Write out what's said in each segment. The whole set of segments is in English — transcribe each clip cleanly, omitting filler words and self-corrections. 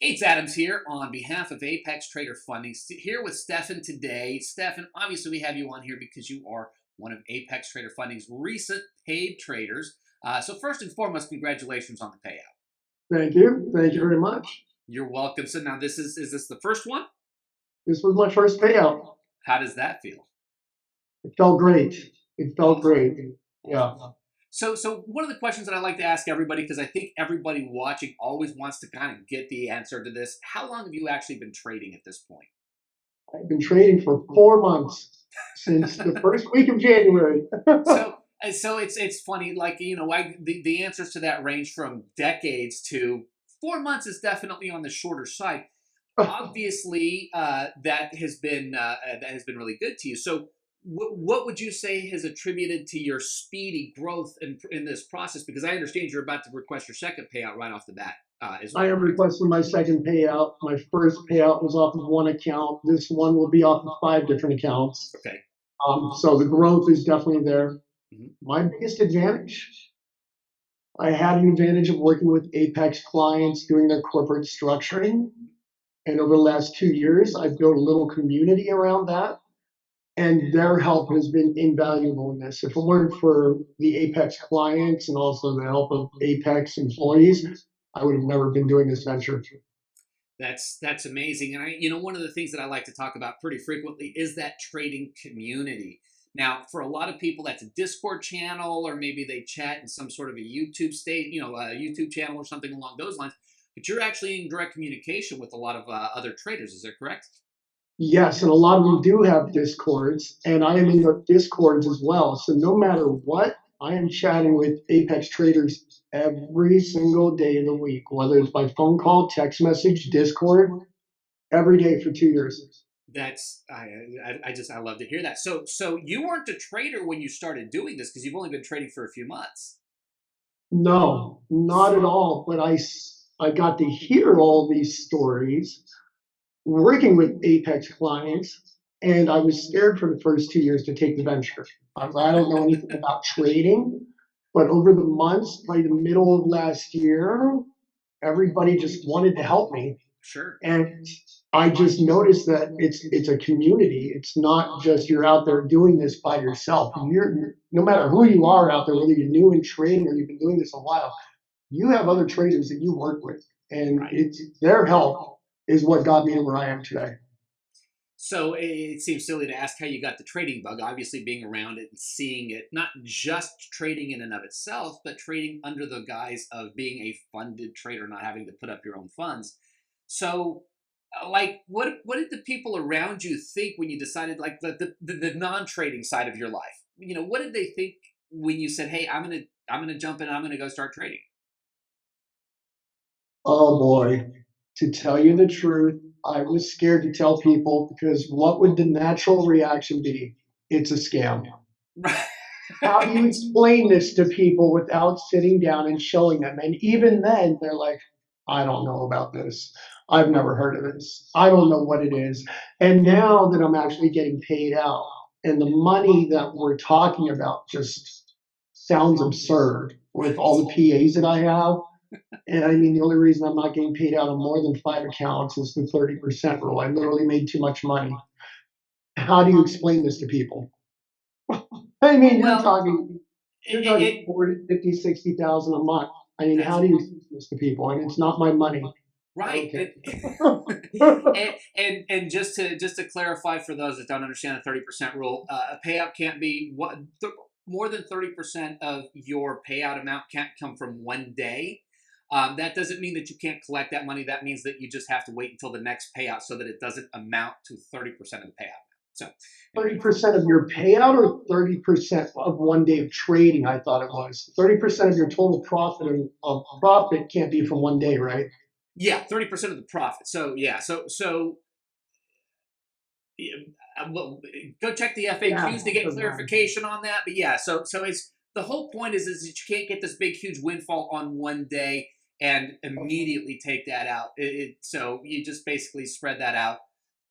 It's Adams here on behalf of Apex Trader Funding. Here with Stephan today. Stephan, obviously we have you on here because you are one of Apex Trader Funding's recent paid traders. So first and foremost, congratulations on the payout. Thank you. Thank you very much. You're welcome. So now is this the first one? This was my first payout. How does that feel? It felt great. It felt Awesome. great. Yeah. So one of the questions that I like to ask everybody, because I think everybody watching always wants to kind of get the answer to this. How long have you actually been trading at this point? I've been trading for 4 months since the first week of January. So it's funny, like the answers to that range from decades to 4 months is definitely on the shorter side. Obviously, that has been really good to you. So what would you say has attributed to your speedy growth in this process? Because I understand you're about to request your second payout right off the bat as I well. am requesting my second payout. My first payout was off of one account. This one will be off of 5 different accounts. Okay. So the growth is definitely there. Mm-hmm. My biggest advantage, I had an advantage of working with Apex clients doing their corporate structuring. And over the last 2 years, I've built a little community around that. And their help has been invaluable in this. If it weren't for the Apex clients and also the help of Apex employees, I would have never been doing this venture. That's amazing. And one of the things that I like to talk about pretty frequently is that trading community. Now, for a lot of people, that's a Discord channel, or maybe they chat in some sort of a YouTube a YouTube channel or something along those lines. But you're actually in direct communication with a lot of other traders. Is that correct? Yes, and a lot of them do have Discords, and I am in the Discords as well. So no matter what, I am chatting with Apex traders every single day of the week, whether it's by phone call, text message, Discord, every day for 2 years. That's I love to hear that. So you weren't a trader when you started doing this because you've only been trading for a few months. No, not at all. But I got to hear all these stories working with Apex clients, and I was scared for the first 2 years to take the venture. I don't know anything about trading, but over the months, by the middle of last year, everybody just wanted to help me. Sure. And I just noticed that it's a community. It's not just you're out there doing this by yourself. You're no matter who you are out there, whether you're new in trading or you've been doing this a while, you have other traders that you work with, and it's their help is what got me to where I am today. So it seems silly to ask how you got the trading bug. Obviously, being around it and seeing it, not just trading in and of itself, but trading under the guise of being a funded trader, not having to put up your own funds. So, like, what did the people around you think when you decided, like, the non-trading side of your life? What did they think when you said, "Hey, I'm gonna jump in, I'm gonna go start trading"? Oh boy, to tell you the truth, I was scared to tell people because what would the natural reaction be? It's a scam. Right. How do you explain this to people without sitting down and showing them? And even then, they're like, I don't know about this. I've never heard of this. I don't know what it is. And now that I'm actually getting paid out and the money that we're talking about just sounds absurd with all the PAs that I have. And I mean, the only reason I'm not getting paid out on more than 5 accounts is the 30% rule. I literally made too much money. How do you explain this to people? I mean, you're talking 40, 50, 60,000 a month. I mean, how do you explain this to people? And it's not my money. Right. Okay. And just to clarify for those that don't understand the 30% rule, a payout can't be more than 30% of your payout amount can't come from one day. That doesn't mean that you can't collect that money. That means that you just have to wait until the next payout so that it doesn't amount to 30% of the payout. So 30% of your payout or 30% of one day of trading, I thought it was. 30% of your total profit can't be from one day, right? Yeah, 30% of the profit. So yeah, so yeah, well, go check the FAQs to get clarification on that. But yeah, so it's the whole point is that you can't get this big huge windfall on one day and immediately take that out. So you just basically spread that out,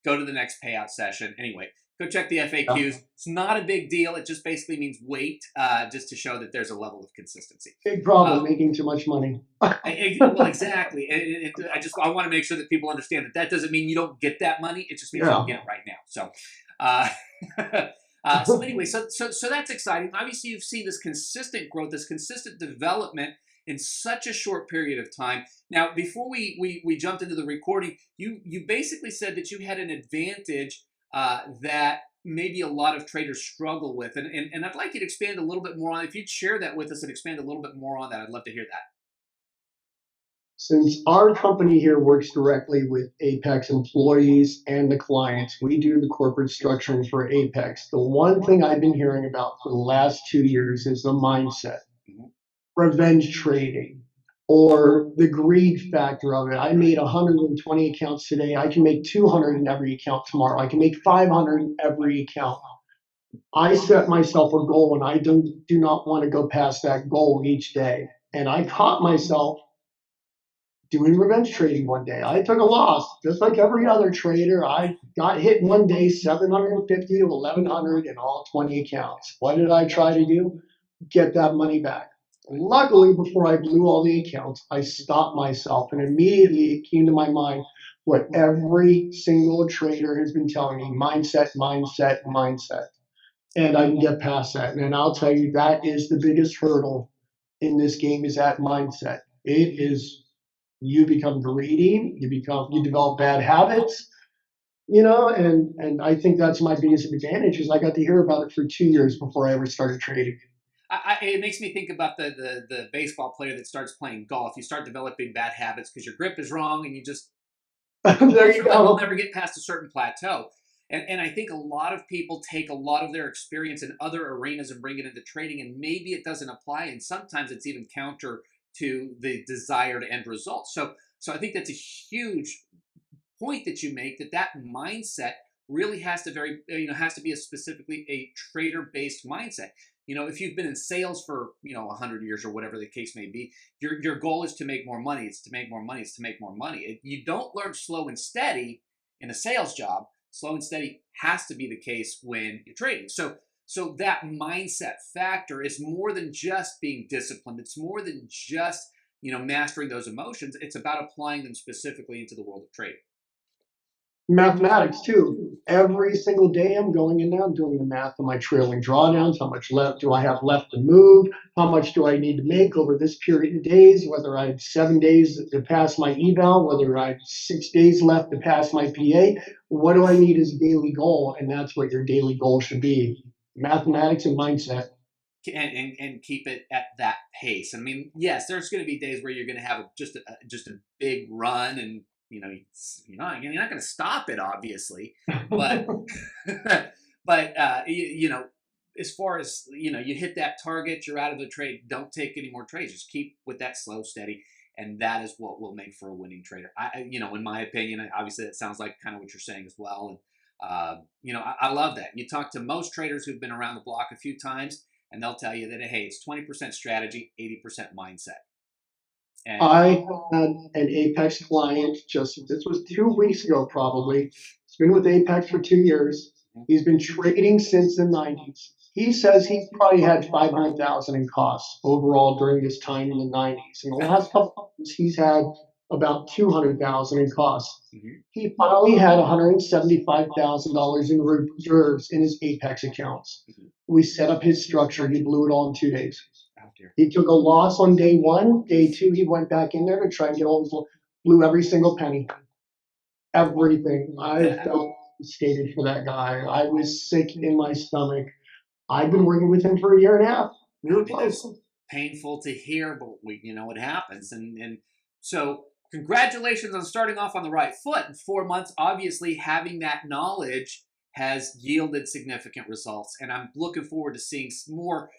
go to the next payout session. Anyway, Go check the Yeah. FAQs. It's not a big deal. It just basically means wait, just to show that there's a level of consistency. Big Uh, problem making too much money. well, exactly. I want to make sure that people understand that that doesn't mean you don't get that money. It just means you don't Yeah. get it right now. So, uh, so anyway, so that's exciting. Obviously, you've seen this consistent growth, this consistent development in such a short period of time. Now, before we jumped into the recording, you basically said that you had an advantage that maybe a lot of traders struggle with, and I'd like you to expand a little bit more on. If you'd share that with us and expand a little bit more on that, I'd love to hear that. Since our company here works directly with Apex employees and the clients, we do the corporate structuring for Apex. The one thing I've been hearing about for the last 2 years is the mindset, Mhm. revenge trading, or the greed factor of it. I made 120 accounts today. I can make 200 in every account tomorrow. I can make 500 in every account. I set myself a goal and I do not want to go past that goal each day. And I caught myself doing revenge trading one day. I took a loss, just like every other trader. I got hit one day, 750 to 1100 in all 20 accounts. What did I try to do? Get that money back. Luckily, before I blew all the accounts, I stopped myself and immediately it came to my mind what every single trader has been telling me: mindset, mindset, mindset. And I can get past that. And I'll tell you, that is the biggest hurdle in this game, is that mindset. It is, you become greedy, you develop bad habits, and I think that's my biggest advantage is I got to hear about it for 2 years before I ever started trading. It makes me think about the baseball player that starts playing golf. You start developing bad habits because your grip is wrong, and you just There you ultimately will go. never get past a certain plateau. And I think a lot of people take a lot of their experience in other arenas and bring it into trading, and maybe it doesn't apply, and sometimes it's even counter to the desired end result. So I think that's a huge point that you make, that mindset really has to has to be a specifically a trader based mindset. If you've been in sales for 100 years or whatever the case may be, your goal is to make more money. It's to make more money. It's to make more money. You don't learn slow and steady in a sales job. Slow and steady has to be the case when you're trading. So that mindset factor is more than just being disciplined. It's more than just mastering those emotions. It's about applying them specifically into the world of trading. Mathematics too. Every single day I'm going in there, I'm doing the math on my trailing drawdowns. How much left do I have left to move? How much do I need to make over this period of days? Whether I have 7 days to pass my eval, whether I have 6 days left to pass my PA. What do I need as a daily goal? And that's what your daily goal should be. Mathematics and mindset. And keep it at that pace. I mean, yes, there's going to be days where you're going to have just a big run, and you're not going to stop it, obviously, but but as far as you hit that target, you're out of the trade. Don't take any more trades. Just keep with that slow, steady, and that is what will make for a winning trader. In my opinion, obviously that sounds like kind of what you're saying as well, and I love that. You talk to most traders who've been around the block a few times, and they'll tell you that, hey, it's 20% strategy, 80% mindset. And I had an Apex client this was 2 weeks ago, probably. He's been with Apex for 2 years. He's been trading since the 90s. He says he probably had 500,000 in costs overall during this time in the 90s. In the last couple of months, he's had about 200,000 in costs. Mhm. He finally had $175,000 in reserves in his Apex accounts. We set up his structure. He blew it all in 2 days. Oh dear. He took a loss on day one. Day two, he went back in there to try and get all his, blew every single penny, everything. I felt devastated for that guy. I was sick in my stomach. I've been working with him for a year and a half. We I were mean, close. that's painful to hear, but it happens, and so congratulations on starting off on the right foot. In 4 months, obviously, having that knowledge has yielded significant results, and I'm looking forward to seeing more,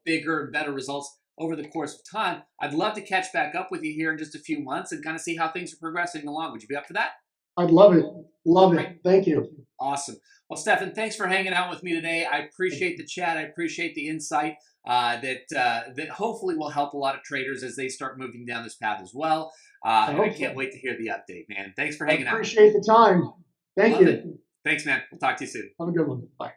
bigger and better results over the course of time. I'd love to catch back up with you here in just a few months and kind of see how things are progressing along. Would you be up for that? I'd love it. Love Great. it. Thank you. Awesome. Well, Stephan, thanks for hanging out with me today. I appreciate the chat. I appreciate the insight that hopefully will help a lot of traders as they start moving down this path as well. I And I hope can't so. wait to hear the update, man. Thanks for I hanging out. appreciate the time. Thank Love it. you. Thanks, man. We'll talk to you soon. Have a good one. Bye.